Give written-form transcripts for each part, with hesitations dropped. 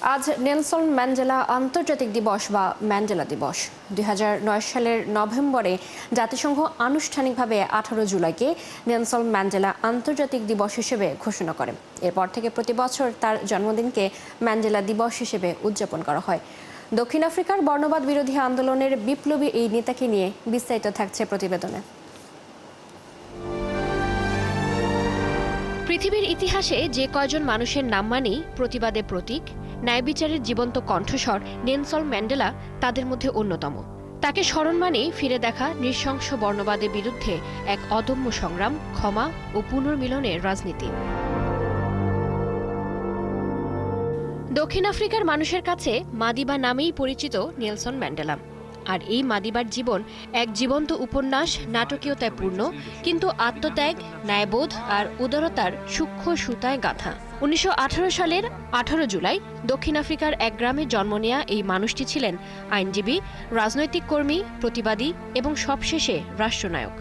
আজ Nelson Mandela আন্তর্জাতিক দিবস বা ম্যান্ডেলা দিবস। 2009 সালের নভেম্বরে জাতিসংঘ আনুষ্ঠানিকভাবে 18 জুলাইকে নেলসন ম্যান্ডেলা আন্তর্জাতিক দিবস হিসেবে ঘোষণা করে। এরপর থেকে প্রতি বছর তার জন্মদিনকে ম্যান্ডেলা দিবস হিসেবে উদযাপন করা হয়। দক্ষিণ আফ্রিকার বর্ণবাদ বিরোধী আন্দোলনের বিপ্লবী এই নেতাকে নিয়ে বিস্তারিত থাকছে প্রতিবেদনে। পৃথিবীর ইতিহাসে যে কয়জন মানুষের নাম মানেই প্রতিবাদের প্রতীক, ন্যায় বিচারের জীবন্ত কণ্ঠস্বর নেলসন ম্যান্ডেলা তাদের মধ্যে অন্যতম। তাকে স্মরণ মানেই ফিরে দেখা নৃশংস বর্ণবাদের বিরুদ্ধে এক অদম্য সংগ্রাম, ক্ষমা ও পুনর্মিলনের রাজনীতি। দক্ষিণ আফ্রিকার মানুষের কাছে মাদিবা নামেই পরিচিত নেলসন ম্যান্ডেলা। আর এই মাদিবার জীবন এক জীবন্ত উপন্যাস, নাটকীয়তায় পূর্ণ, কিন্তু আত্মত্যাগ, ন্যায়বোধ আর উদারতার সূক্ষ্ম সুতায় গাঁথা। 1918 সালের 18 জুলাই দক্ষিণ আফ্রিকার এক গ্রামে জন্ম নেয়া এই মানুষটি ছিলেন আইনজীবী, রাজনৈতিক কর্মী, প্রতিবাদী এবং সবশেষে রাষ্ট্রনায়ক।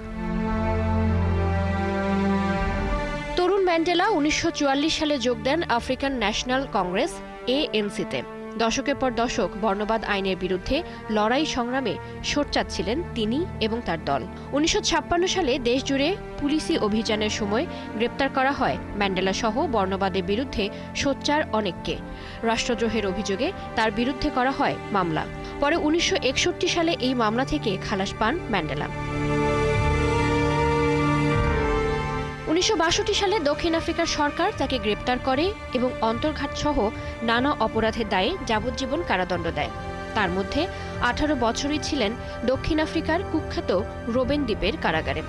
তরুণ ম্যান্ডেলা 1944 সালে যোগ দেন আফ্রিকান ন্যাশনাল কংগ্রেস ANC-তে। দশকের পর দশক বর্ণবাদ আইনের বিরুদ্ধে লড়াই সংগ্রামে সোচ্চার ছিলেন তিনি এবং তার দল। 1956 সালে দেশজুড়ে পুলিশি অভিযানের সময় গ্রেপ্তার করা হয় ম্যান্ডেলা সহ বর্ণবাদের বিরুদ্ধে সোচ্চার অনেককে। রাষ্ট্রদ্রোহের অভিযোগে তার বিরুদ্ধে করা হয় মামলা। পরে 1961 সালে এই মামলা থেকে খালাস পান ম্যান্ডেলা। 1962 সালে দক্ষিণ আফ্রিকার সরকার তাকে গ্রেপ্তার করে এবং অন্তর্ঘাত সহ নানা অপরাধের দায়ে যাবজ্জীবন কারাদণ্ড দেয়। তার মধ্যে 18 বছরই ছিলেন দক্ষিণ আফ্রিকার কুখ্যাত রোবেন দ্বীপের কারাগারে।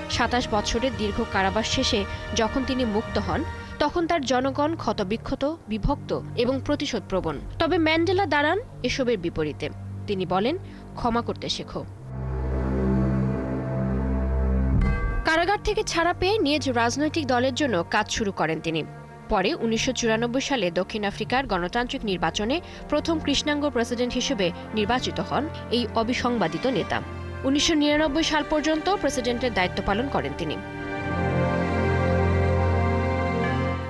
27 বছরের দীর্ঘ কারাবাস শেষে যখন তিনি মুক্ত হন, তখন তার জনগণ ক্ষতবিক্ষত, বিভক্ত এবং প্রতিশোধপ্রবণ। তবে ম্যান্ডেলা দাঁড়ান এসবের বিপরীতে। তিনি বলেন, ক্ষমা করতে শেখো। কারাগার থেকে ছাড়া পেয়ে নিজ রাজনৈতিক দলের জন্য কাজ শুরু করেন তিনি। পরে 1994 সালে দক্ষিণ আফ্রিকার গণতান্ত্রিক নির্বাচনে প্রথম কৃষ্ণাঙ্গ প্রেসিডেন্ট হিসেবে নির্বাচিত হন এই অবিসংবাদিত নেতা। 1999 সাল পর্যন্ত প্রেসিডেন্টের দায়িত্ব পালন করেন তিনি।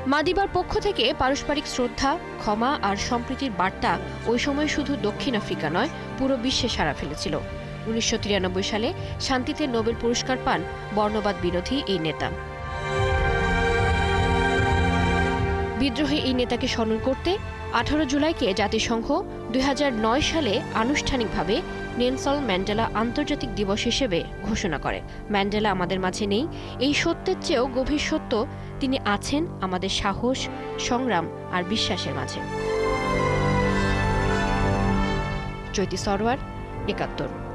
মাদিবার পক্ষ থেকে পারস্পরিক শ্রদ্ধা, ক্ষমা আর সম্প্রীতির বার্তা ওই সময় শুধু দক্ষিণ আফ্রিকা নয়, পুরো বিশ্বে সাড়া ফেলেছিল। 1993 সালে শান্তিতে নোবেল পুরস্কার পান বর্ণবাদ বিরোধী এই নেতা। বিদ্রোহী এই নেতাকে স্মরণ করতে 18 জুলাইকে জাতিসংঘ 2009 সালে আনুষ্ঠানিকভাবে নেলসন ম্যান্ডেলা আন্তর্জাতিক দিবস হিসেবে ঘোষণা করে। ম্যান্ডেলা আমাদের মাঝে নেই, এই সত্যের চেয়েও গভীর সত্য, তিনি আছেন আমাদের সাহস, সংগ্রাম আর বিশ্বাসের মাঝে। চৈতি সরওয়ার, 71।